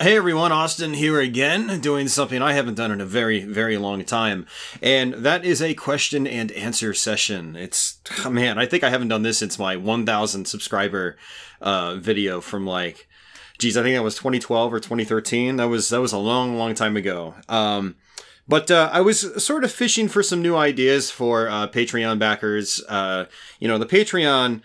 Hey everyone, Austin here again, doing something I haven't done in a very long time, and that is a question and answer session. Oh man, I think I haven't done this since my 1,000 subscriber video from like, geez, I think that was 2012 or 2013. That was a long time ago. But I was sort of fishing for some new ideas for Patreon backers. The Patreon,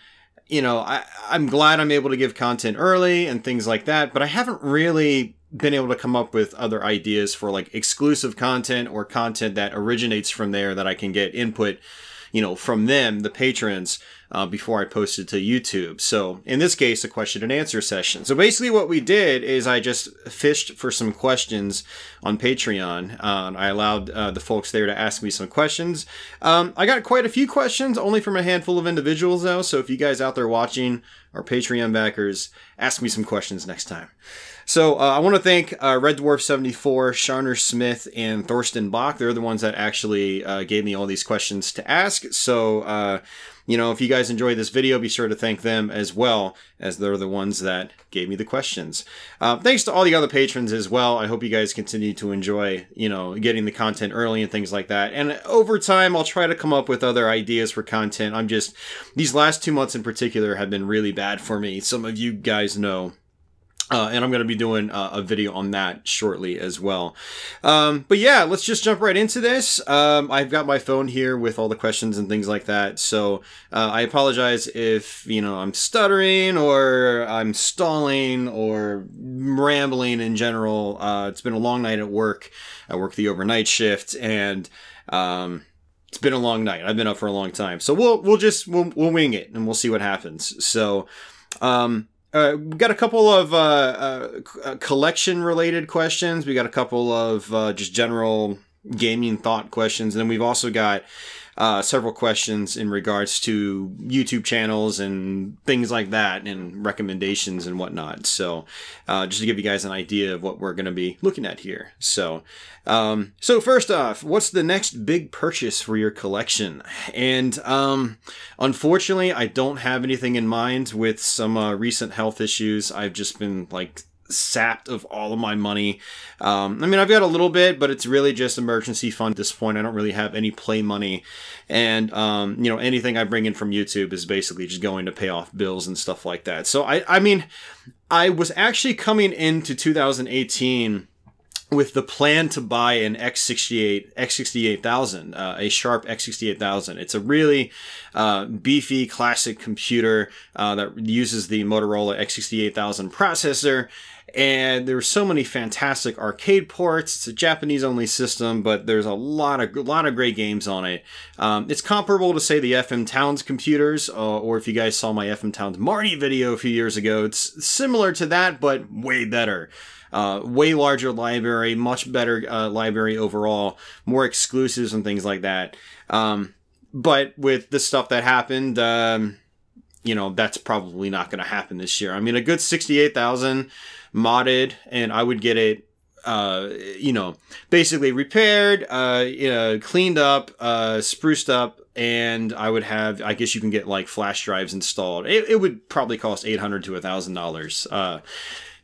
I'm glad I'm able to give content early and things like that, but I haven't really been able to come up with other ideas for like exclusive content or content that originates from there that I can get input, from them, the patrons, before I post it to YouTube. So in this case, a question and answer session. So basically what we did is I just fished for some questions on Patreon. I allowed the folks there to ask me some questions. I got quite a few questions, only from a handful of individuals though. So if you guys out there watching are Patreon backers, ask me some questions next time. So I want to thank Red Dwarf 74, Sharner Smith, and Thorsten Bach. They're the ones that actually gave me all these questions to ask. So, if you guys enjoyed this video, be sure to thank them as well, as they're the ones that gave me the questions. Thanks to all the other patrons as well. I hope you guys continue to enjoy, getting the content early and things like that. And over time, I'll try to come up with other ideas for content. These last 2 months in particular have been really bad for me. Some of you guys know. And I'm going to be doing a video on that shortly as well. But yeah, let's just jump right into this. I've got my phone here with all the questions and things like that. So I apologize if, I'm stuttering or I'm stalling or rambling in general. It's been a long night at work. I work the overnight shift and it's been a long night. I've been up for a long time. So we'll wing it and we'll see what happens. So, we got a couple of collection-related questions. We got a couple of just general gaming thought questions. And then we've also got several questions in regards to YouTube channels and things like that and recommendations and whatnot. So just to give you guys an idea of what we're going to be looking at here. So first off, what's the next big purchase for your collection? And unfortunately, I don't have anything in mind with some recent health issues. I've just been like sapped of all of my money. I've got a little bit, but it's really just emergency fund at this point. I don't really have any play money. And, anything I bring in from YouTube is basically just going to pay off bills and stuff like that. So I was actually coming into 2018 with the plan to buy an X68000, a Sharp X68000. It's a really beefy classic computer that uses the Motorola X68000 processor. And there's so many fantastic arcade ports. It's a Japanese-only system, but there's a lot of great games on it. It's comparable to, say, the FM Towns computers, or if you guys saw my FM Towns Marty video a few years ago, it's similar to that, but way better. Way larger library, much better library overall, more exclusives and things like that. But with the stuff that happened, that's probably not going to happen this year. A good 68,000 modded, and I would get it, basically repaired, cleaned up, spruced up, and I would have, I guess you can get like flash drives installed. It would probably cost $800 to $1,000.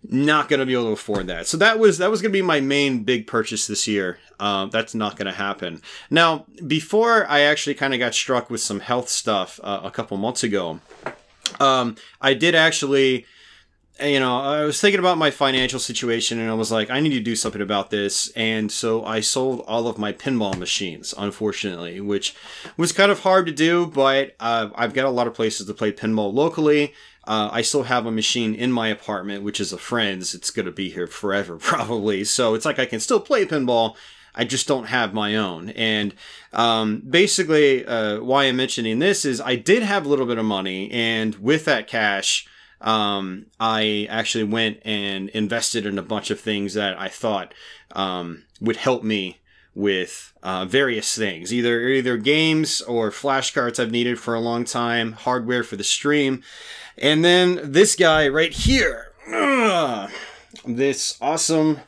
Not going to be able to afford that. So that was going to be my main big purchase this year. That's not going to happen. Now, before I actually kind of got struck with some health stuff a couple months ago, I did actually, I was thinking about my financial situation and I was like, I need to do something about this. And so I sold all of my pinball machines, unfortunately, which was kind of hard to do, but I've got a lot of places to play pinball locally. I still have a machine in my apartment, which is a friend's. It's going to be here forever, probably. So it's like I can still play pinball. I just don't have my own. And basically, why I'm mentioning this is I did have a little bit of money. And with that cash, I actually went and invested in a bunch of things that I thought would help me with various things, either games or flashcards I've needed for a long time, hardware for the stream. And then this guy right here, this awesome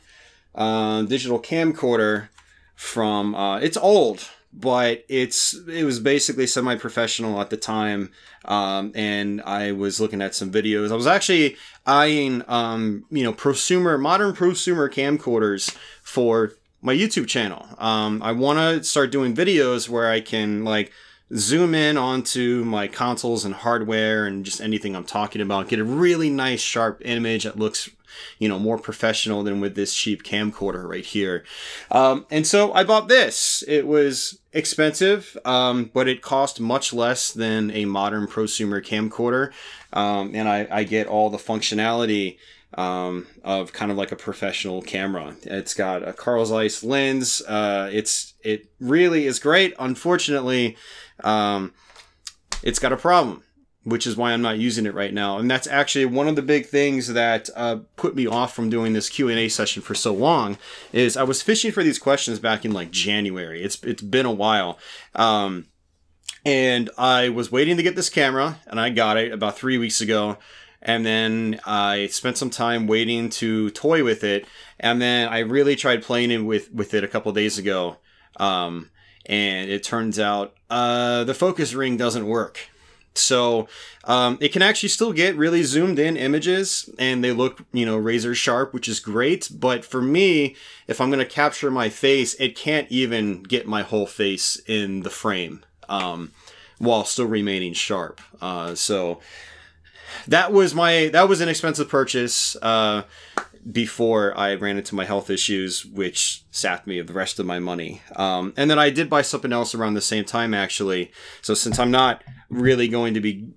digital camcorder from, it's old, but it was basically semi-professional at the time. And I was looking at some videos. I was actually eyeing, you know, modern prosumer camcorders for my YouTube channel. I want to start doing videos where I can like zoom in onto my consoles and hardware and just anything I'm talking about, get a really nice sharp image that looks, you know, more professional than with this cheap camcorder right here. And so I bought this. It was expensive, but it cost much less than a modern prosumer camcorder. And I get all the functionality of kind of like a professional camera. It's got a Carl Zeiss lens. It really is great. Unfortunately, it's got a problem, which is why I'm not using it right now. And that's actually one of the big things that put me off from doing this Q&A session for so long, is I was fishing for these questions back in like January. It's been a while. And I was waiting to get this camera, and I got it about 3 weeks ago. And then I spent some time waiting to toy with it. And then I really tried playing with it a couple days ago. And it turns out the focus ring doesn't work. So it can actually still get really zoomed in images, and they look, you know, razor sharp, which is great. But for me, if I'm going to capture my face, it can't even get my whole face in the frame while still remaining sharp. So that was an expensive purchase before I ran into my health issues, which sapped me of the rest of my money. And then I did buy something else around the same time, actually. So since I'm not really going to be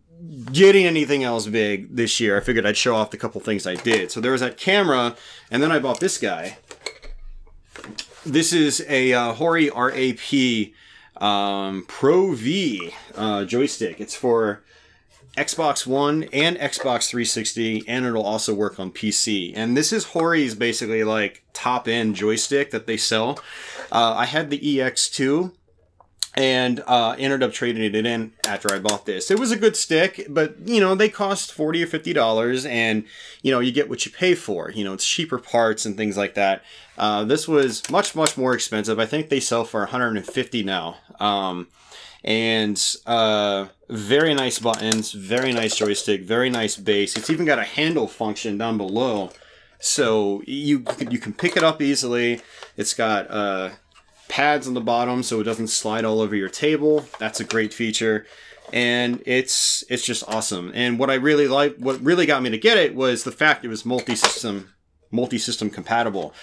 getting anything else big this year, I figured I'd show off the couple things I did. So there was that camera, and then I bought this guy. This is a Hori RAP Pro V joystick. It's for Xbox One and Xbox 360, and it'll also work on PC. And this is Hori's basically like top-end joystick that they sell. I had the EX2 and ended up trading it in after I bought this. It was a good stick, but you know, they cost $40 or $50, and you know, you get what you pay for. You know, it's cheaper parts and things like that. This was much more expensive. I think they sell for $150 now. And very nice buttons, very nice joystick, very nice base. It's even got a handle function down below, so you can pick it up easily. It's got pads on the bottom so it doesn't slide all over your table. That's a great feature, and it's just awesome. And what I really like, what really got me to get it, was the fact it was multi-system compatible,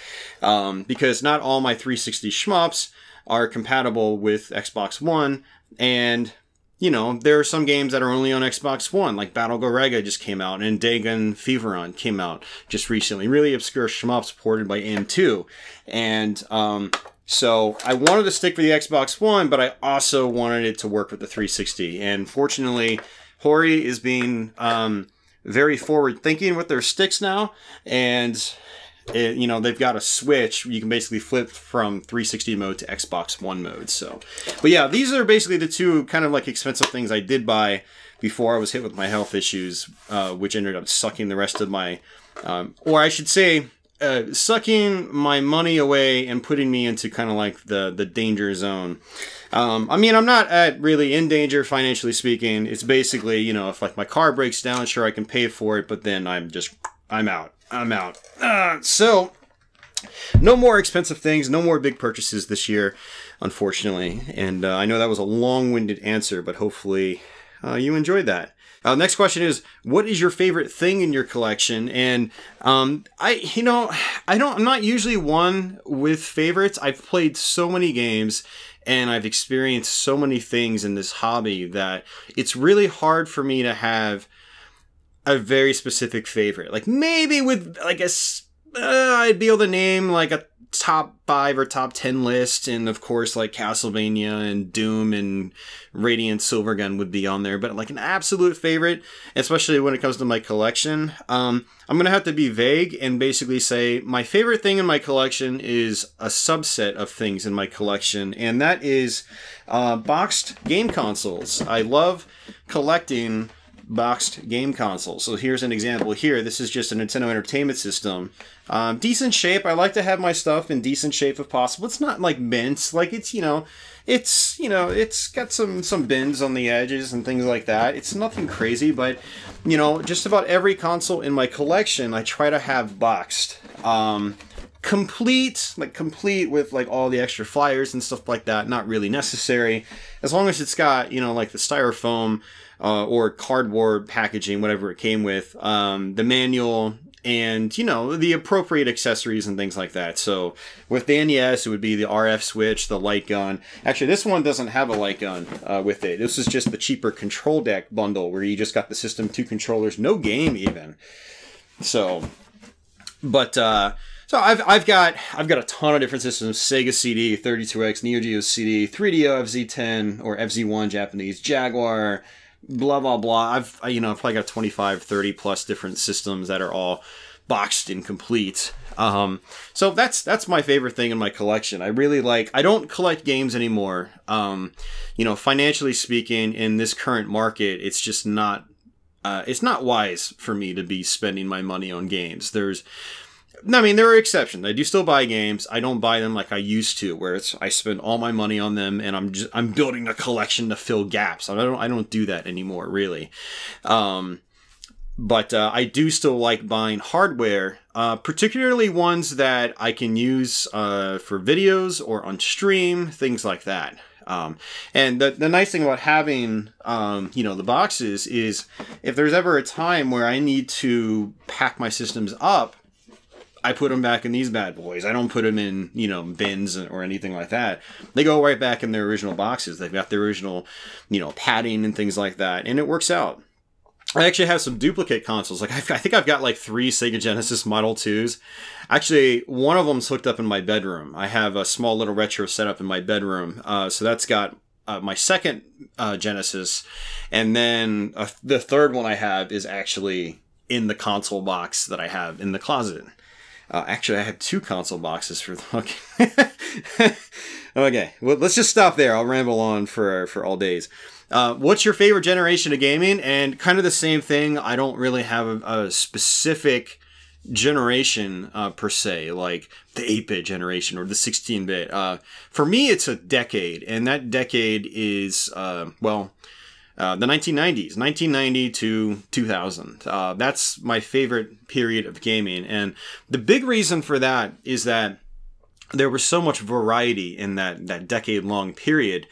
because not all my 360 shmups are compatible with Xbox One. And, you know, there are some games that are only on Xbox One, like Battle Go Rega just came out, and Dagon Feveron came out just recently. Really obscure shmups ported by M2. And so I wanted to stick with the Xbox One, but I also wanted it to work with the 360. And fortunately, Hori is being very forward-thinking with their sticks now, and you know, they've got a switch. You can basically flip from 360 mode to Xbox One mode. So, but yeah, these are basically the two kind of like expensive things I did buy before I was hit with my health issues, which ended up sucking the rest of my, or I should say, sucking my money away and putting me into kind of like the danger zone. I mean, I'm not really in danger financially speaking. It's basically, you know, if like my car breaks down, sure, I can pay for it, but then I'm out. So, no more expensive things, no more big purchases this year, unfortunately. And I know that was a long-winded answer, but hopefully you enjoyed that. Next question is, what is your favorite thing in your collection? And I'm not usually one with favorites. I've played so many games, and I've experienced so many things in this hobby that it's really hard for me to have a very specific favorite. Like maybe with like I'd be able to name like a top 5 or top 10 list, and of course like Castlevania and Doom and Radiant Silvergun would be on there. But like an absolute favorite, especially when it comes to my collection, I'm gonna have to be vague and basically say my favorite thing in my collection is a subset of things in my collection, and that is boxed game consoles. I love collecting boxed game console. So here's an example here. This is just a Nintendo Entertainment System. Decent shape. I like to have my stuff in decent shape if possible. It's not like bent. Like it's got some bends on the edges and things like that. It's nothing crazy, but just about every console in my collection I try to have boxed. Complete with like all the extra flyers and stuff like that. Not really necessary, as long as it's got like the styrofoam or cardboard packaging, whatever it came with, the manual, and the appropriate accessories and things like that. So with the NES, it would be the RF switch, the light gun. Actually, this one doesn't have a light gun with it. This is just the cheaper control deck bundle where you just got the system, 2 controllers, no game even. So, but so I've got a ton of different systems: Sega CD, 32X, Neo Geo CD, 3DO, FZ10 or FZ1 Japanese, Jaguar, blah blah blah. I've probably got 25, 30 plus different systems that are all boxed and complete. So that's my favorite thing in my collection. I really like. I don't collect games anymore. Financially speaking, in this current market, it's just not. It's not wise for me to be spending my money on games. There are exceptions. I do still buy games. I don't buy them like I used to, where I spend all my money on them and I'm building a collection to fill gaps. I don't do that anymore, really. But I do still like buying hardware, particularly ones that I can use for videos or on stream, things like that. And the nice thing about having, the boxes is if there's ever a time where I need to pack my systems up, I put them back in these bad boys. I don't put them in, bins or anything like that. They go right back in their original boxes. They've got their original, padding and things like that. And it works out. I actually have some duplicate consoles. Like I think I've got like 3 Sega Genesis Model 2s. Actually, one of them's hooked up in my bedroom. I have a small little retro setup in my bedroom. So that's got my second Genesis. And then the third one I have is actually in the console box that I have in the closet. Actually, I have 2 console boxes for the... Okay, well, let's just stop there. I'll ramble on for all days. What's your favorite generation of gaming? And kind of the same thing. I don't really have a specific generation per se, like the 8-bit generation or the 16-bit. For me, it's a decade, and that decade is, the 1990s, 1990 to 2000. That's my favorite period of gaming. And the big reason for that is that there was so much variety in that decade-long period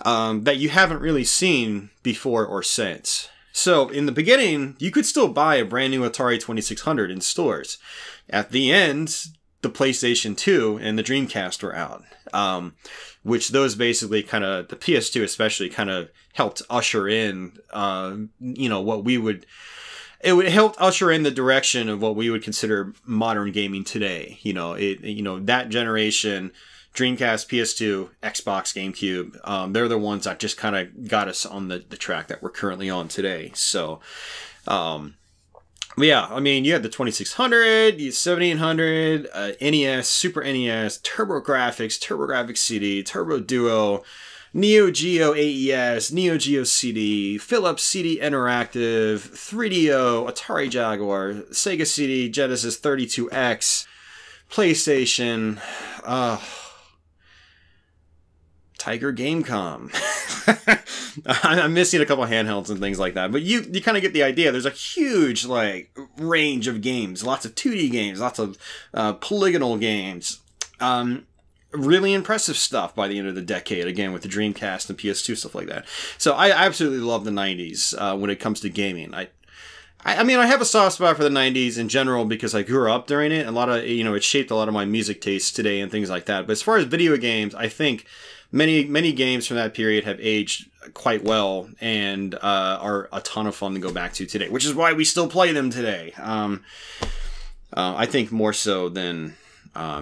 that you haven't really seen before or since. So in the beginning, you could still buy a brand new Atari 2600 in stores. At the end, the PlayStation 2 and the Dreamcast were out. Which those basically kind of, the PS2 especially, kind of helped usher in, what we would, it helped usher in the direction of what we would consider modern gaming today. That generation, Dreamcast, PS2, Xbox, GameCube, they're the ones that just kind of got us on the track that we're currently on today. So, yeah, I mean, you had the 2600, the 7800, NES, Super NES, TurboGrafx CD, Turbo Duo, Neo Geo AES, Neo Geo CD, Philips CD Interactive, 3DO, Atari Jaguar, Sega CD, Genesis 32X, PlayStation, Tiger Gamecom. I'm missing a couple handhelds and things like that, but you kind of get the idea. There's a huge range of games, lots of 2D games, lots of polygonal games. Really impressive stuff by the end of the decade, again, with the Dreamcast and PS2, stuff like that. So I absolutely love the 90s when it comes to gaming. I mean, I have a soft spot for the 90s in general because I grew up during it. A lot of, it shaped a lot of my music tastes today and things like that. But as far as video games, I think many games from that period have aged quite well and are a ton of fun to go back to today, which is why we still play them today. I think more so than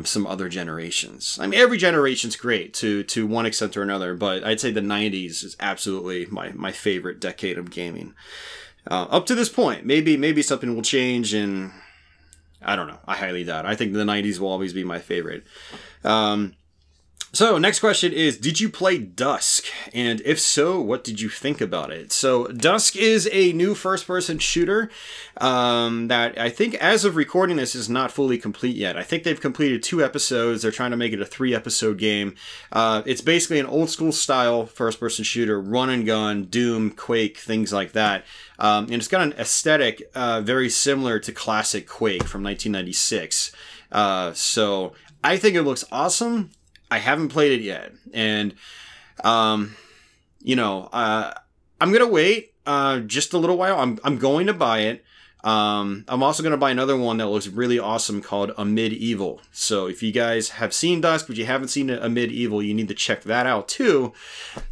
some other generations. I mean, every generation's great to one extent or another, but I'd say the 90s is absolutely my favorite decade of gaming. Up to this point, maybe something will change, and I don't know. I highly doubt. I think the 90s will always be my favorite. So, next question is, did you play Dusk? And if so, what did you think about it? So, Dusk is a new first-person shooter that I think, as of recording this, is not fully complete yet. I think they've completed 2 episodes. They're trying to make it a 3-episode game. It's basically an old-school style first-person shooter, run and gun, Doom, Quake, things like that. And it's got an aesthetic very similar to classic Quake from 1996. So, I think it looks awesome. I haven't played it yet, and, you know, I'm going to wait, just a little while. I'm going to buy it. I'm also going to buy another one that looks really awesome called A Medieval. So if you guys have seen Dusk, but you haven't seen A Medieval, you need to check that out too.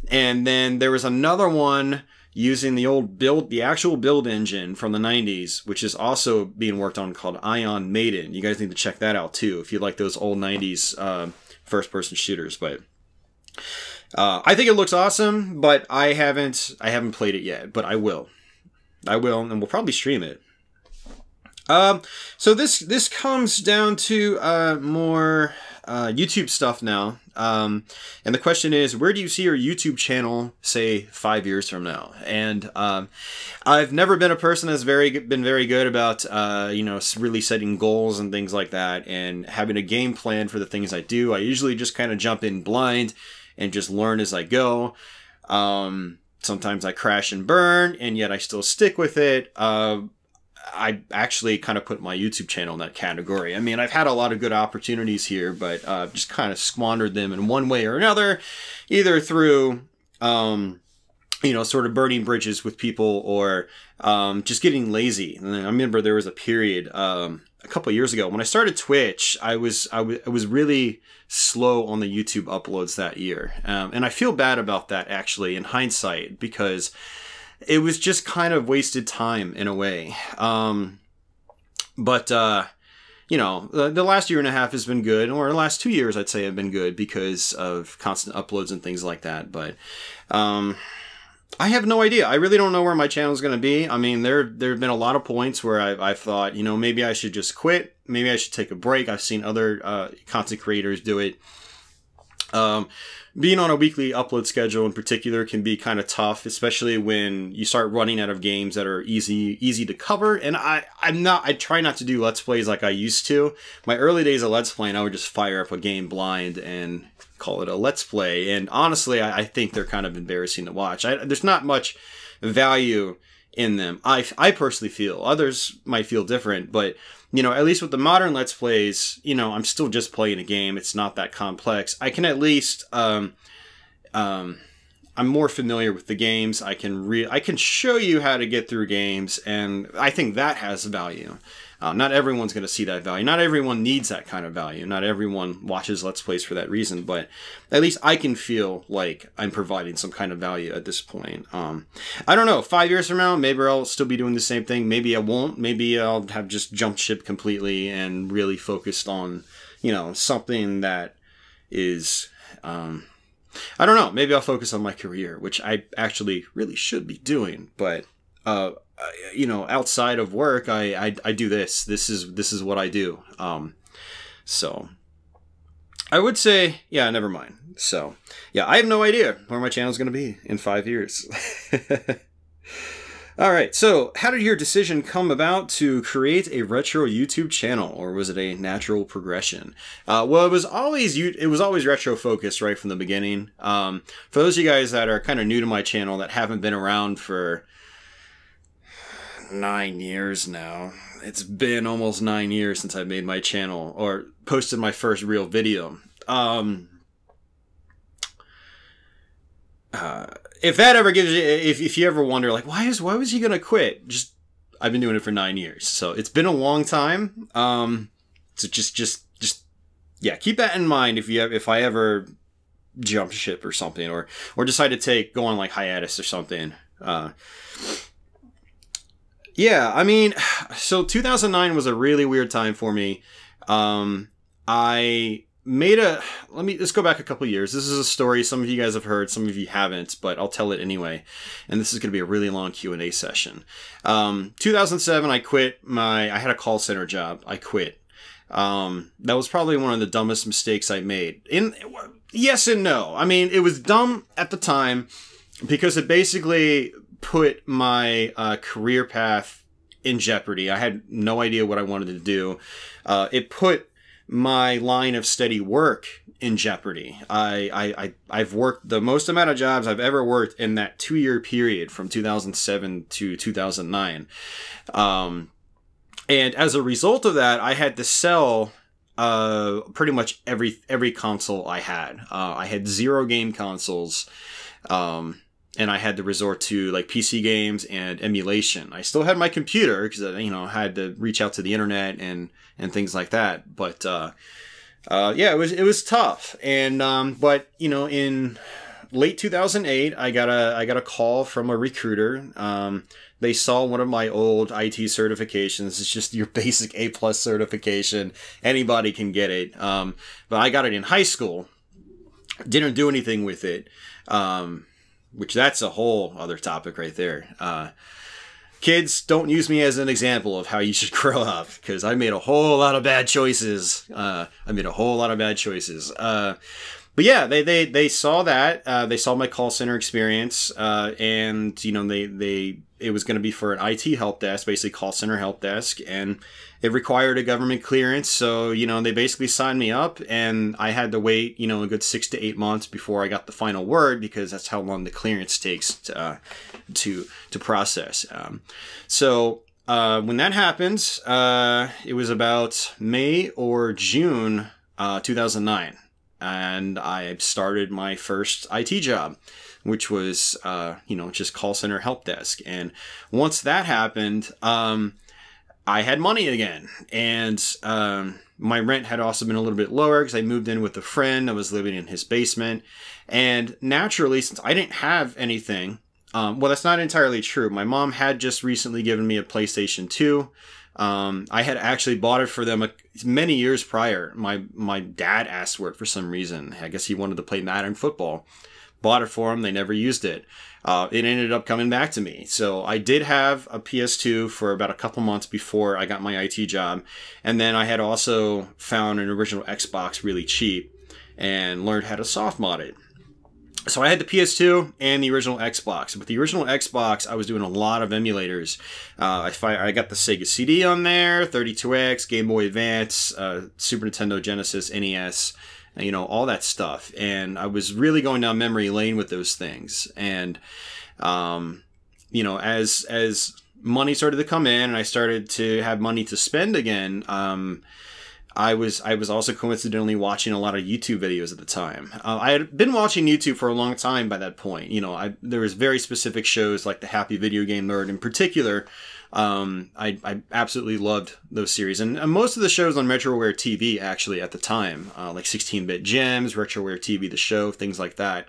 And then there was another one using the actual build engine from the 90s, which is also being worked on, called Ion Maiden. You guys need to check that out too, if you like those old 90s, first-person shooters. But I think it looks awesome, but I haven't played it yet. But I will, and we'll probably stream it. So this comes down to more YouTube stuff now. And the question is, where do you see your YouTube channel, say, 5 years from now? And I've never been a person that's been very good about you know, really setting goals and things like that, and having a game plan for the things I do. I usually just kind of jump in blind and just learn as I go. Sometimes I crash and burn, and yet I still stick with it. I actually kind of put my YouTube channel in that category. I mean, I've had a lot of good opportunities here, but just kind of squandered them in one way or another, either through, you know, sort of burning bridges with people, or just getting lazy. And then I remember there was a period a couple of years ago when I started Twitch. I was really slow on the YouTube uploads that year, and I feel bad about that actually in hindsight, because it was just kind of wasted time in a way. But you know, the last year and a half has been good, or the last 2 years I'd say have been good because of constant uploads and things like that. But I have no idea. I really don't know where my channel is going to be. I mean, there have been a lot of points where I've thought, you know, maybe I should just quit. Maybe I should take a break. I've seen other content creators do it. Being on a weekly upload schedule in particular can be kind of tough, especially when you start running out of games that are easy to cover. And I try not to do Let's Plays like I used to. My early days of Let's Playing, I would just fire up a game blind and call it a Let's Play. And honestly, I think they're kind of embarrassing to watch. There's not much value in them. I personally feel. Others might feel different, but you know, at least with the modern Let's Plays, you know, I'm still just playing a game. It's not that complex. I can at least, I'm more familiar with the games. I can show you how to get through games, and I think that has value. Not everyone's going to see that value. Not everyone needs that kind of value. Not everyone watches Let's Plays for that reason, but at least I can feel like I'm providing some kind of value at this point. I don't know, 5 years from now, maybe I'll still be doing the same thing. Maybe I won't. Maybe I'll have just jumped ship completely and really focused on, you know, something that is, I don't know. Maybe I'll focus on my career, which I actually really should be doing, but, you know, outside of work, I do this. This is what I do. So I would say, yeah, never mind. So yeah, I have no idea where my channel is going to be in 5 years. All right. So how did your decision come about to create a retro YouTube channel, or was it a natural progression? Well, it was always retro focused right from the beginning. For those of you guys that are kind of new to my channel that haven't been around for 9 years now. It's been almost 9 years since I made my channel or posted my first real video. If that ever gives you, if you ever wonder, like, why was he gonna quit? Just, I've been doing it for 9 years, so it's been a long time. So just yeah, keep that in mind if I ever jump ship or something, or decide to go on like hiatus or something. Yeah, I mean, so 2009 was a really weird time for me. I made let's go back a couple years. This is a story some of you guys have heard, some of you haven't, but I'll tell it anyway. And this is going to be a really long Q&A session. 2007, I quit I had a call center job. I quit. That was probably one of the dumbest mistakes I made. Yes and no. I mean, it was dumb at the time because it basically put my career path in jeopardy. I had no idea what I wanted to do. It put my line of steady work in jeopardy. I've worked the most amount of jobs I've ever worked in that 2-year period from 2007 to 2009. And as a result of that, I had to sell pretty much every console I had. I had 0 game consoles. And I had to resort to like PC games and emulation. I still had my computer because I had to reach out to the internet and things like that. But yeah, it was tough. And but in late 2008, I got a call from a recruiter. They saw one of my old IT certifications. It's just your basic A+ certification. Anybody can get it. But I got it in high school. Didn't do anything with it. Which that's a whole other topic right there. Kids, don't use me as an example of how you should grow up, because I made a whole lot of bad choices. But yeah, they saw that. They saw my call center experience, and it was going to be for an IT help desk, basically call center help desk, and it required a government clearance. So, they basically signed me up, and I had to wait, a good 6 to 8 months before I got the final word, because that's how long the clearance takes to process. So when that happened, it was about May or June 2009, and I started my first IT job, which was, just call center help desk. And once that happened, I had money again. And my rent had also been a little bit lower because I moved in with a friend. I was living in his basement. And naturally, since I didn't have anything, well, that's not entirely true. My mom had just recently given me a PlayStation 2. I had actually bought it for them many years prior. My dad asked for it for some reason. I guess he wanted to play Madden football. Bought it for them. They never used it. It ended up coming back to me. So I did have a PS2 for about a couple months before I got my IT job. And then I had also found an original Xbox really cheap and learned how to soft mod it. So I had the PS2 and the original Xbox. With the original Xbox, I was doing a lot of emulators. I got the Sega CD on there, 32X, Game Boy Advance, Super Nintendo, Genesis, NES, all that stuff. And I was really going down memory lane with those things. And, as money started to come in and I started to have money to spend again, I was also coincidentally watching a lot of YouTube videos at the time. I had been watching YouTube for a long time by that point. There was very specific shows like the Happy Video Game Nerd in particular. I absolutely loved those series. And most of the shows on Retroware TV actually at the time, like 16-Bit Gems, Retroware TV, the show, things like that.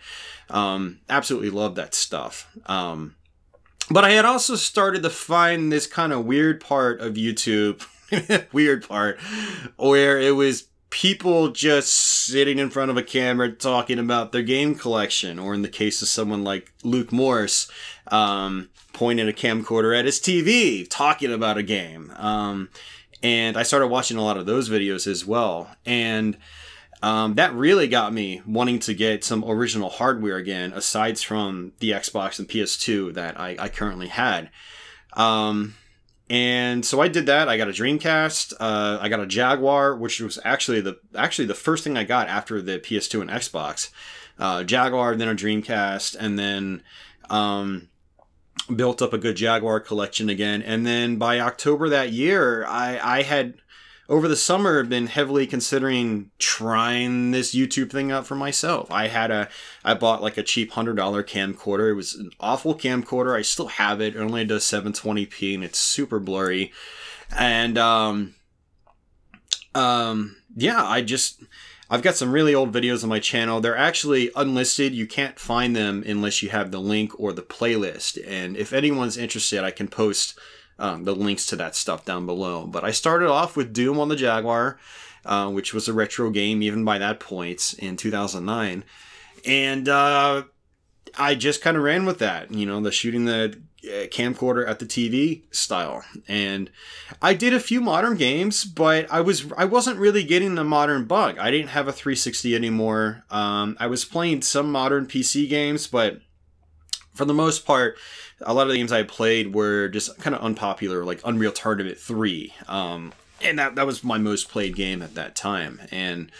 Absolutely loved that stuff. But I had also started to find this kind of weird part of YouTube, where it was people just sitting in front of a camera talking about their game collection, or in the case of someone like Luke Morse, pointing a camcorder at his TV, talking about a game. And I started watching a lot of those videos as well. And that really got me wanting to get some original hardware again, aside from the Xbox and PS2 that I currently had. And so I did that. I got a Dreamcast. I got a Jaguar, which was actually the first thing I got after the PS2 and Xbox. Jaguar, then a Dreamcast, and then built up a good Jaguar collection again. And then by October that year, I had, over the summer, been heavily considering trying this YouTube thing out for myself. I bought like a cheap $100 camcorder. It was an awful camcorder. I still have it. It only does 720p and it's super blurry. And yeah, I've got some really old videos on my channel. They're actually unlisted. You can't find them unless you have the link or the playlist. And if anyone's interested, I can post the links to that stuff down below. But I started off with Doom on the Jaguar, which was a retro game even by that point in 2009. And I just kind of ran with that, the shooting the camcorder at the TV style. And I did a few modern games, but I wasn't really getting the modern bug. I didn't have a 360 anymore. I was playing some modern PC games, but for the most part, a lot of the games I played were just kind of unpopular, like Unreal Tournament 3. And that was my most played game at that time. And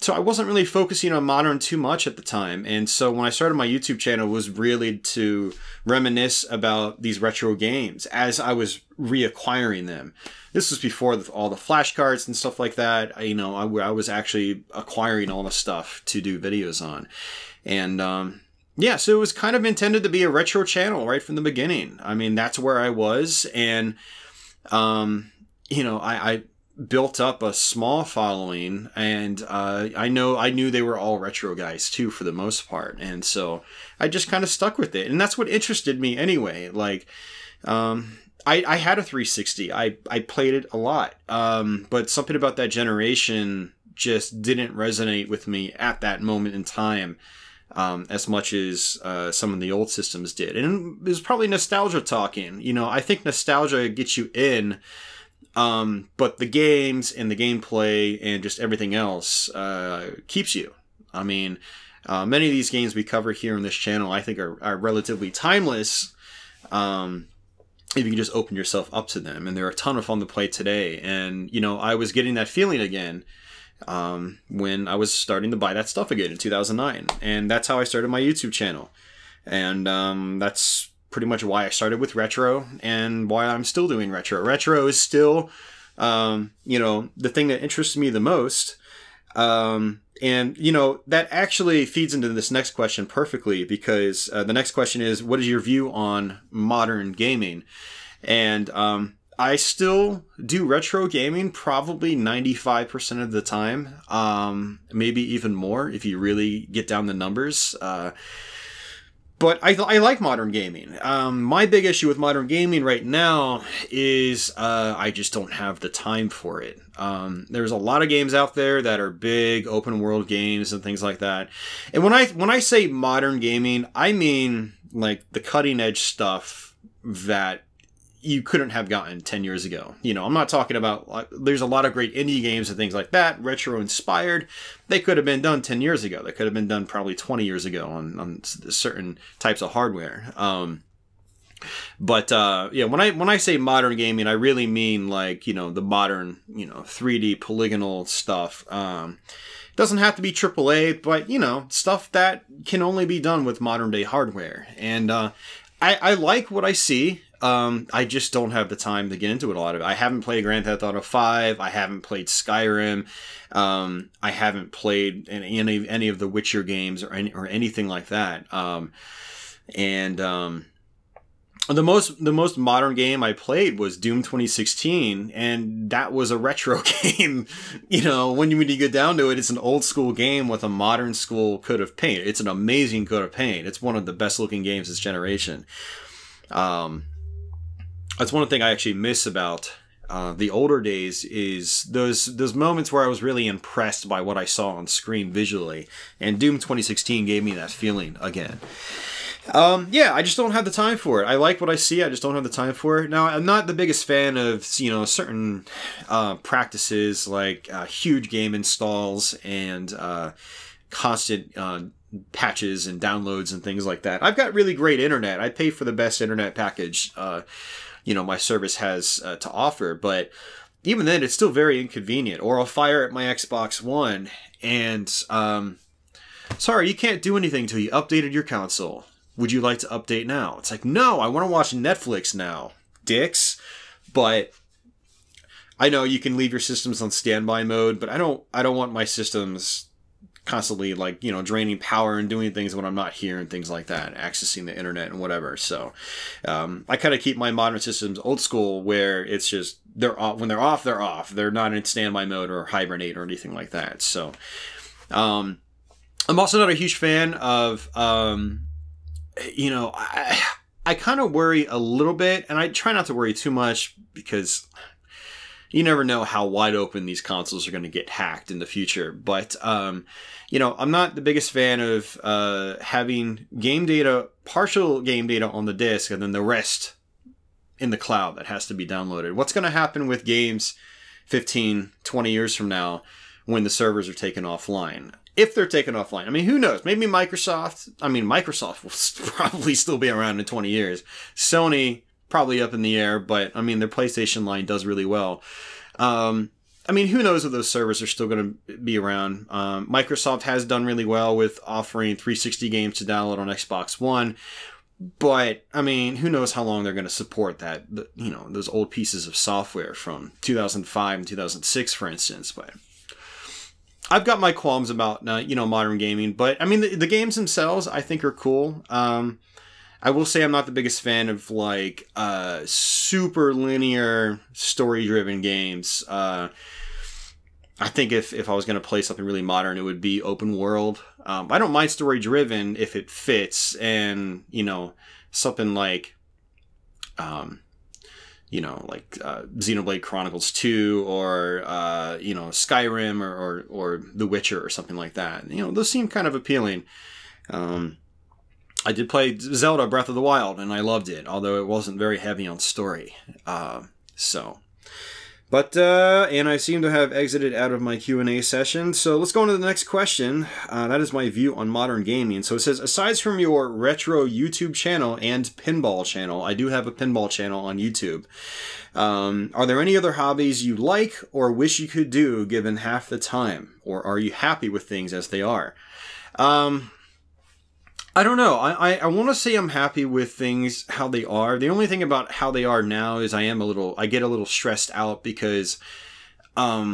so I wasn't really focusing on modern too much at the time. And so when I started my YouTube channel, it was really to reminisce about these retro games as I was reacquiring them. This was before all the flashcards and stuff like that. You know, I was actually acquiring all the stuff to do videos on. And yeah, so it was kind of intended to be a retro channel right from the beginning. I mean, that's where I was. And, you know, I built up a small following, and I knew they were all retro guys too for the most part, and so I just kind of stuck with it, and that's what interested me anyway. Like, I had a 360, I played it a lot, but something about that generation just didn't resonate with me at that moment in time as much as some of the old systems did, and it was probably nostalgia talking. You know, I think nostalgia gets you in. But the games and the gameplay and just everything else keeps you. I mean, many of these games we cover here on this channel I think are relatively timeless if you can just open yourself up to them. And they're a ton of fun to play today. And, you know, I was getting that feeling again when I was starting to buy that stuff again in 2009. And that's how I started my YouTube channel. And that's pretty much why I started with retro and why I'm still doing retro. Retro is still, you know, the thing that interests me the most. And, you know, that actually feeds into this next question perfectly, because the next question is, what is your view on modern gaming? And I still do retro gaming probably 95% of the time, maybe even more if you really get down the numbers. But I like modern gaming. My big issue with modern gaming right now is I just don't have the time for it. There's a lot of games out there that are big open world games and things like that. And when I say modern gaming, I mean like the cutting edge stuff that you couldn't have gotten 10 years ago. You know, I'm not talking about, there's a lot of great indie games and things like that, retro inspired. They could have been done 10 years ago. They could have been done probably 20 years ago on certain types of hardware. But yeah, when I say modern gaming, I really mean like, you know, the modern, you know, 3D polygonal stuff. Doesn't have to be AAA, but, you know, stuff that can only be done with modern day hardware. And I like what I see. I just don't have the time to get into it a lot of it. I haven't played Grand Theft Auto 5. I haven't played Skyrim. I haven't played any of the Witcher games or anything like that. The most modern game I played was Doom 2016, and that was a retro game. You know, when you get down to it, it's an old school game with a modern school coat of paint. It's an amazing coat of paint. It's one of the best looking games this generation. That's one thing I actually miss about the older days is those moments where I was really impressed by what I saw on screen visually, and Doom 2016 gave me that feeling again. Yeah, I just don't have the time for it. I like what I see, I just don't have the time for it. Now, I'm not the biggest fan of, you know, certain practices like huge game installs and constant patches and downloads and things like that. I've got really great internet. I pay for the best internet package you know, my service has to offer, but even then it's still very inconvenient. Or I'll fire at my Xbox One and sorry, you can't do anything till you updated your console. Would you like to update now? It's like, no, I want to watch Netflix now, dicks. But I know you can leave your systems on standby mode, but I don't want my systems constantly, like, you know, draining power and doing things when I'm not here and things like that, accessing the internet and whatever. So I kind of keep my modern systems old school, where it's just they're off. When they're off, they're off. They're not in standby mode or hibernate or anything like that. So I'm also not a huge fan of you know, I kind of worry a little bit, and I try not to worry too much because you never know how wide open these consoles are going to get hacked in the future. But, you know, I'm not the biggest fan of having game data, partial game data on the disk, and then the rest in the cloud that has to be downloaded. What's going to happen with games 15, 20 years from now when the servers are taken offline? If they're taken offline. I mean, who knows? Maybe Microsoft will probably still be around in 20 years. Sony, probably up in the air, but I mean, their PlayStation line does really well. I mean, who knows if those servers are still going to be around. Microsoft has done really well with offering 360 games to download on Xbox One. But, I mean, who knows how long they're going to support that, you know, those old pieces of software from 2005 and 2006, for instance. But I've got my qualms about, you know, modern gaming. But, I mean, the games themselves, I think, are cool. I will say I'm not the biggest fan of, like, super linear, story-driven games. I think if I was going to play something really modern, it would be open world. I don't mind story-driven if it fits, and, you know, something like, you know, like Xenoblade Chronicles 2 or, you know, Skyrim or The Witcher or something like that. You know, those seem kind of appealing. I did play Zelda Breath of the Wild, and I loved it, although it wasn't very heavy on story. And I seem to have exited out of my Q&A session, so let's go on to the next question. That is my view on modern gaming. So it says, aside from your retro YouTube channel and pinball channel, I do have a pinball channel on YouTube. Are there any other hobbies you like or wish you could do given half the time? Or are you happy with things as they are? I don't know. I want to say I'm happy with things how they are. The only thing about how they are now is I get a little stressed out because I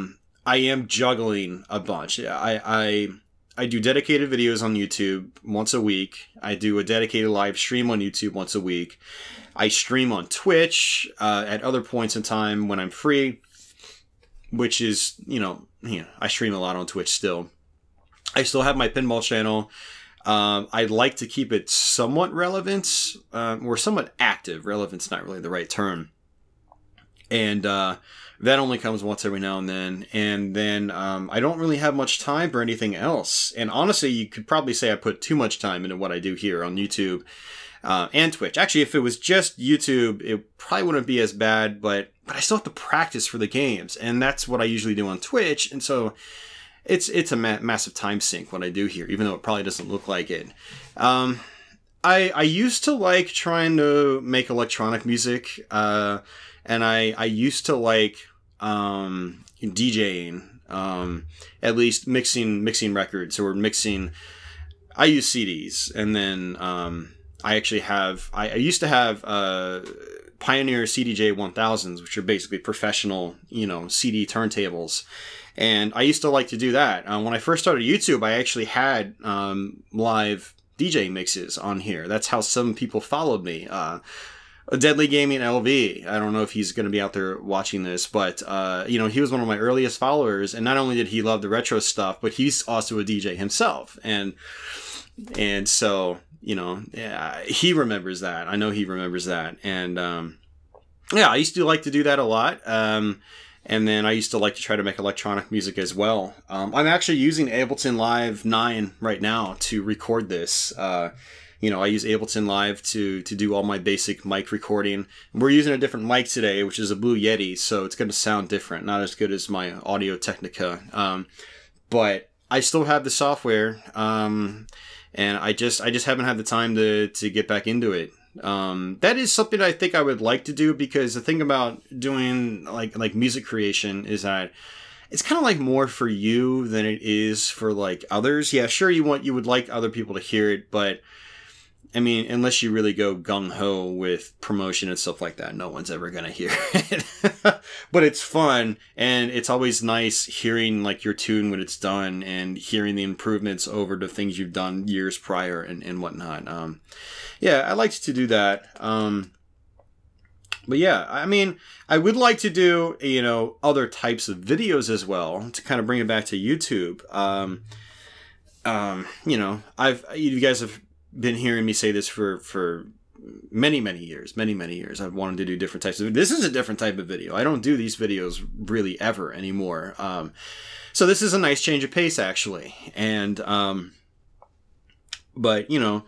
am juggling a bunch. I do dedicated videos on YouTube once a week. I do a dedicated live stream on YouTube once a week. I stream on Twitch at other points in time when I'm free, which is, you know, I stream a lot on Twitch still. I still have my pinball channel. I'd like to keep it somewhat relevant, or somewhat active. Relevant's not really the right term. And that only comes once every now and then. And then I don't really have much time for anything else. And honestly, you could probably say I put too much time into what I do here on YouTube and Twitch. Actually, if it was just YouTube, it probably wouldn't be as bad, but I still have to practice for the games. And that's what I usually do on Twitch. And so it's a massive time sink what I do here, even though it probably doesn't look like it. I used to like trying to make electronic music, and I used to like DJing, at least mixing records or mixing. I use CDs, and then I used to have Pioneer CDJ 1000s, which are basically professional, you know, CD turntables. And I used to like to do that. When I first started YouTube, I actually had live DJ mixes on here. That's how some people followed me. Deadly Gaming LV. I don't know if he's going to be out there watching this, but you know, he was one of my earliest followers. And not only did he love the retro stuff, but he's also a DJ himself. And so, you know, yeah, he remembers that. I know he remembers that. And yeah, I used to like to do that a lot. And then I used to like to try to make electronic music as well. I'm actually using Ableton Live 9 right now to record this. You know, I use Ableton Live to do all my basic mic recording. We're using a different mic today, which is a Blue Yeti, so it's going to sound different. Not as good as my Audio Technica. But I still have the software, and I just haven't had the time to get back into it. That is something I think I would like to do, because the thing about doing like music creation is that it's kind of like more for you than it is for like others. Yeah, sure, you would like other people to hear it, but I mean, unless you really go gung-ho with promotion and stuff like that, no one's ever gonna hear it. But it's fun, and it's always nice hearing like your tune when it's done and hearing the improvements over the things you've done years prior and whatnot. Yeah, I like to do that. But yeah, I mean, I would like to do, you know, other types of videos as well to kind of bring it back to YouTube. You know, you guys have been hearing me say this for many years. I've wanted to do different types of. This is a different type of video. I don't do these videos really ever anymore. So this is a nice change of pace actually, and but more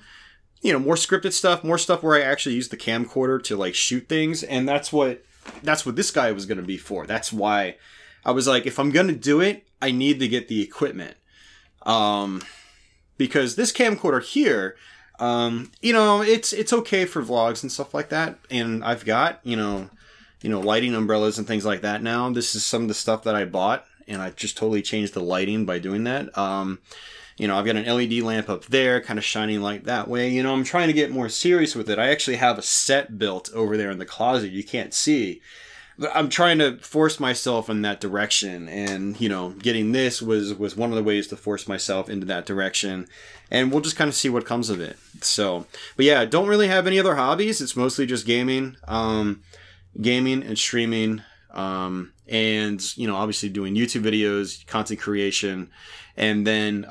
scripted stuff, more stuff where I actually use the camcorder to like shoot things, and that's what this guy was going to be for. That's why I was like, if I'm going to do it, I need to get the equipment. Because this camcorder here, it's okay for vlogs and stuff like that. And I've got, lighting umbrellas and things like that now. This is some of the stuff that I bought, and I just totally changed the lighting by doing that. I've got an LED lamp up there, kind of shining light that way. I'm trying to get more serious with it. I actually have a set built over there in the closet you can't see. But I'm trying to force myself in that direction, and, getting this was one of the ways to force myself into that direction, and we'll just kind of see what comes of it. So, but yeah, don't really have any other hobbies. It's mostly just gaming and streaming, and, obviously doing YouTube videos, content creation, and then,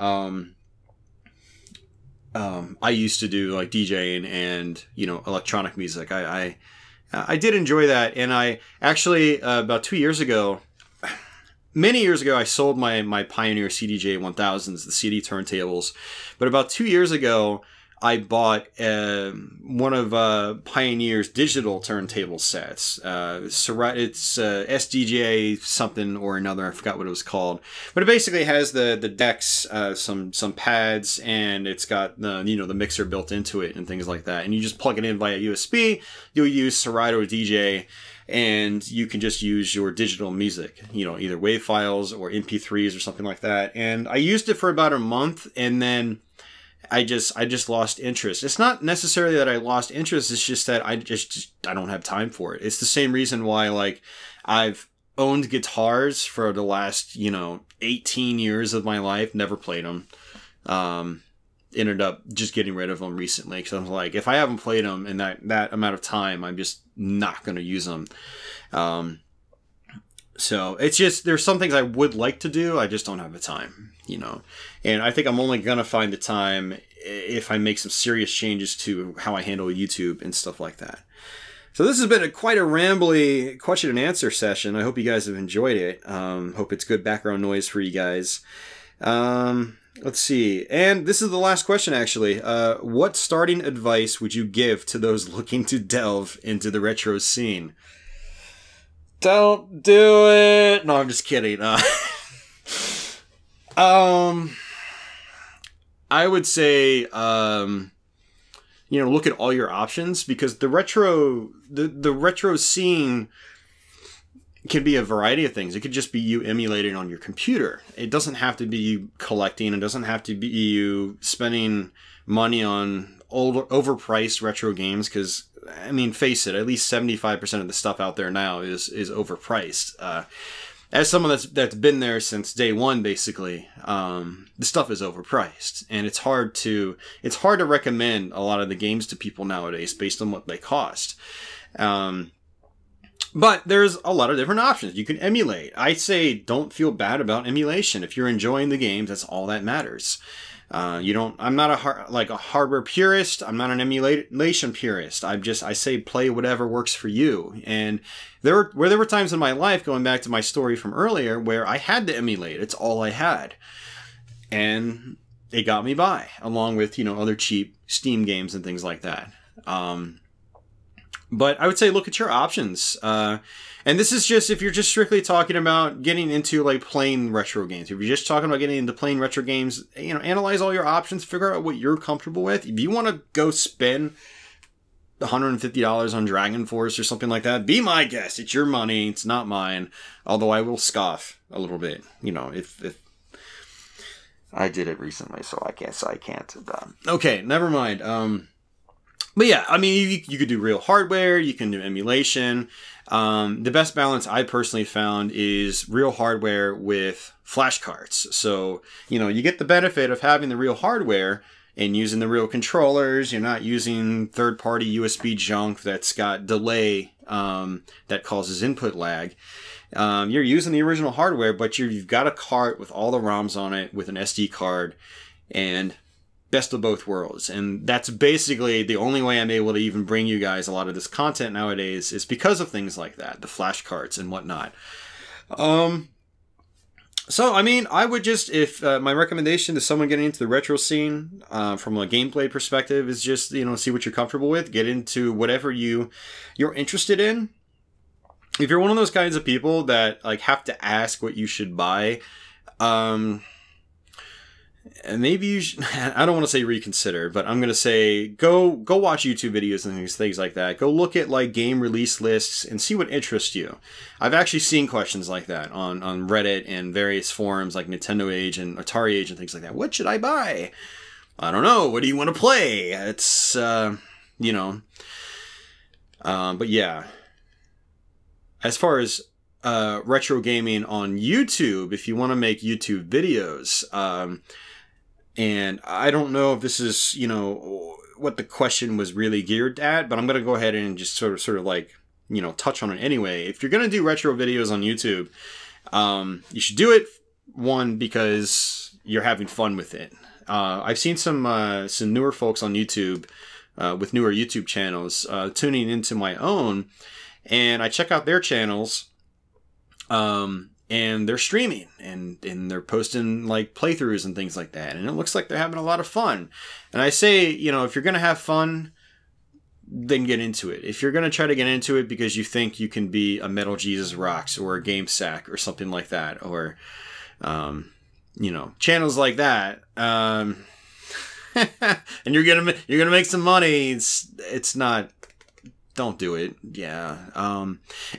I used to do like DJing and, electronic music. I did enjoy that, and I actually, about 2 years ago, many years ago, I sold my Pioneer CDJ 1000s, the CD turntables, but about 2 years ago, I bought one of Pioneer's digital turntable sets. It's SDJ something or another. I forgot what it was called. But it basically has the decks, some pads, and it's got the mixer built into it and things like that. And you just plug it in via USB. You'll use Serato DJ, and you can just use your digital music, either WAV files or MP3s or something like that. And I used it for about a month, and then I just lost interest. It's not necessarily that I lost interest. It's just that I don't have time for it. It's the same reason why, like, I've owned guitars for the last, 18 years of my life, never played them. Ended up just getting rid of them recently, because I was like, if I haven't played them in that amount of time, I'm just not going to use them. So it's just, there's some things I would like to do. I just don't have the time, and I think I'm only going to find the time if I make some serious changes to how I handle YouTube and stuff like that. So this has been quite a rambly question and answer session. I hope you guys have enjoyed it. Hope it's good background noise for you guys. Let's see. And this is the last question, actually. What starting advice would you give to those looking to delve into the retro scene? Don't do it. No, I'm just kidding. I would say, look at all your options, because the retro scene can be a variety of things. It could just be you emulating on your computer. It doesn't have to be you collecting. It doesn't have to be you spending money on overpriced retro games, because, I mean, face it, at least 75% of the stuff out there now is overpriced. As someone that's been there since day one, basically, the stuff is overpriced, and it's hard to recommend a lot of the games to people nowadays based on what they cost. But there's a lot of different options. You can emulate. I say don't feel bad about emulation. If you're enjoying the games, that's all that matters. I'm not a hardware purist. I'm not an emulation purist. I say play whatever works for you. And there were times in my life, going back to my story from earlier, where I had to emulate. It's all I had. And it got me by, along with, other cheap Steam games and things like that. But I would say look at your options. And this is just if you're just strictly talking about getting into like playing retro games. If you're just talking about getting into playing retro games, analyze all your options, figure out what you're comfortable with. If you want to go spend $150 on Dragon Force or something like that, be my guest. It's your money. It's not mine. Although I will scoff a little bit, if I did it recently, so I can't. Okay, never mind. But yeah, I mean, you could do real hardware, you can do emulation. The best balance I personally found is real hardware with flashcards. So, you get the benefit of having the real hardware and using the real controllers. You're not using third-party USB junk that's got delay that causes input lag. You're using the original hardware, but you've got a cart with all the ROMs on it with an SD card, and best of both worlds. And that's basically the only way I'm able to even bring you guys a lot of this content nowadays, is because of things like that, the flashcards and whatnot. So, I mean, I would just, if my recommendation to someone getting into the retro scene from a gameplay perspective is just, you know, see what you're comfortable with, get into whatever you're interested in. If you're one of those kinds of people that like have to ask what you should buy, and maybe you should, I don't want to say reconsider, but I'm going to say go watch YouTube videos and things like that. Go look at like game release lists and see what interests you. I've actually seen questions like that on Reddit and various forums like Nintendo Age and Atari Age and things like that. What should I buy? I don't know. What do you want to play? It's, you know, but yeah, as far as retro gaming on YouTube, if you want to make YouTube videos, and I don't know if this is, you know, what the question was really geared at, but I'm going to go ahead and just sort of like, you know, touch on it anyway. If you're going to do retro videos on YouTube, you should do it, one, because you're having fun with it. I've seen some newer folks on YouTube, with newer YouTube channels, tuning into my own, and I check out their channels, and they're streaming and they're posting like playthroughs and things like that. And it looks like they're having a lot of fun. And I say, you know, if you're going to have fun, then get into it. If you're going to try to get into it because you think you can be a Metal Jesus Rocks or a Game Sack or something like that, or, you know, channels like that, and you're going to make some money, it's not, don't do it. Yeah.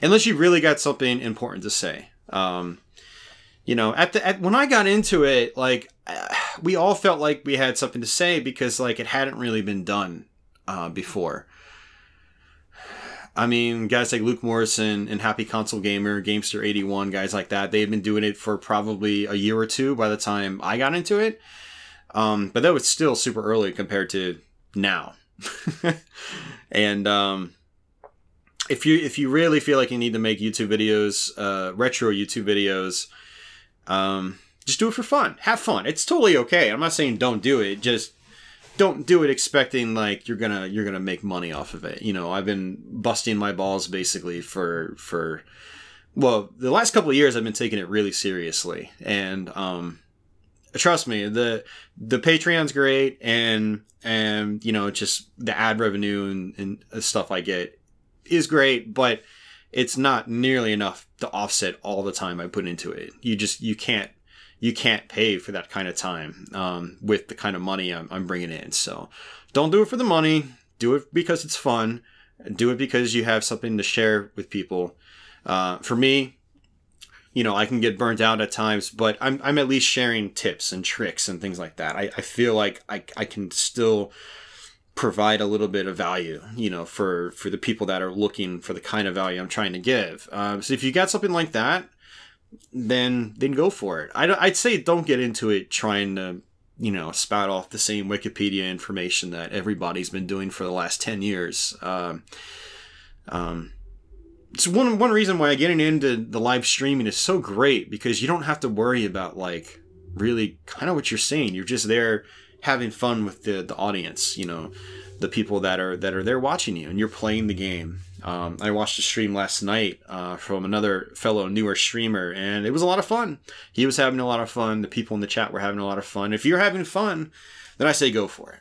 Unless you really got something important to say. You know, when I got into it, like, we all felt like we had something to say because like it hadn't really been done, before. I mean, guys like Luke Morrison and Happy Console Gamer, Gamester81, guys like that, they had been doing it for probably a year or two by the time I got into it. But that was still super early compared to now. And, if you really feel like you need to make YouTube videos, retro YouTube videos, just do it for fun. Have fun. It's totally okay. I'm not saying don't do it. Just don't do it expecting like you're gonna make money off of it. You know, I've been busting my balls basically for well, the last couple of years I've been taking it really seriously, and trust me, the Patreon's great, and you know, just the ad revenue and stuff I get is great, but it's not nearly enough to offset all the time I put into it. You can't pay for that kind of time with the kind of money I'm bringing in. So don't do it for the money. Do it because it's fun. Do it because you have something to share with people. For me, you know, I can get burnt out at times, but I'm at least sharing tips and tricks and things like that. I feel like I can still provide a little bit of value, you know, for the people that are looking for the kind of value I'm trying to give. So if you got something like that, then go for it. I'd say don't get into it trying to, you know, spout off the same Wikipedia information that everybody's been doing for the last 10 years. It's one reason why getting into the live streaming is so great, because you don't have to worry about like really kind of what you're saying. You're just there having fun with the audience, you know, the people that are there watching you, and you're playing the game. I watched a stream last night from another fellow newer streamer, and it was a lot of fun. He was having a lot of fun. The people in the chat were having a lot of fun. If you're having fun, then I say go for it.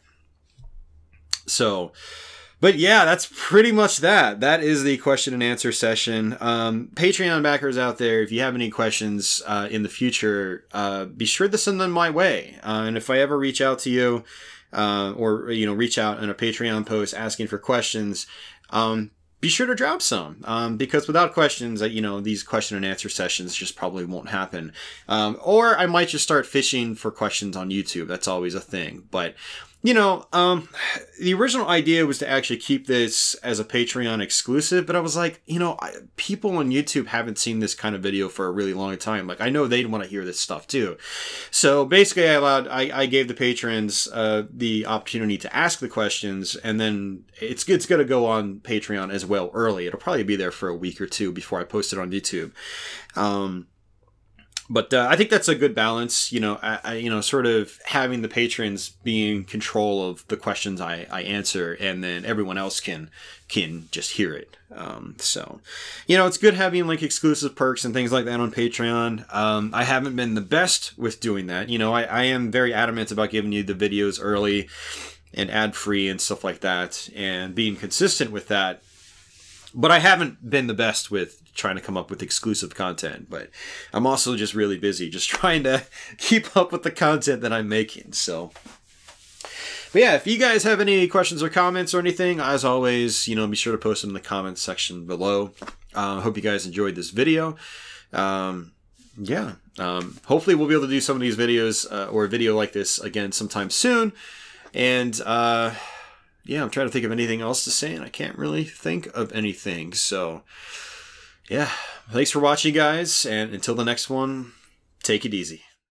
So, but yeah, that's pretty much that. That is the question and answer session. Patreon backers out there, if you have any questions in the future, be sure to send them my way. And if I ever reach out to you, or, you know, reach out in a Patreon post asking for questions, be sure to drop some, because without questions, you know, these question and answer sessions just probably won't happen. Or I might just start fishing for questions on YouTube. That's always a thing. But, you know, the original idea was to actually keep this as a Patreon exclusive, but I was like, you know, people on YouTube haven't seen this kind of video for a really long time. Like, I know they'd want to hear this stuff too. So basically I gave the patrons the opportunity to ask the questions, and then it's going to go on Patreon as well early. It'll probably be there for a week or two before I post it on YouTube. But I think that's a good balance, you know. You know, sort of having the patrons be in control of the questions I answer, and then everyone else can just hear it. So, you know, it's good having like exclusive perks and things like that on Patreon. I haven't been the best with doing that. You know, I am very adamant about giving you the videos early and ad free and stuff like that, and being consistent with that. But I haven't been the best with trying to come up with exclusive content. But I'm also just really busy just trying to keep up with the content that I'm making. So, but yeah, if you guys have any questions or comments or anything, as always, you know, be sure to post them in the comments section below. Hope you guys enjoyed this video. Hopefully we'll be able to do some of these videos or a video like this again sometime soon. And yeah, I'm trying to think of anything else to say, and I can't really think of anything. So, yeah, thanks for watching, guys, and until the next one, take it easy.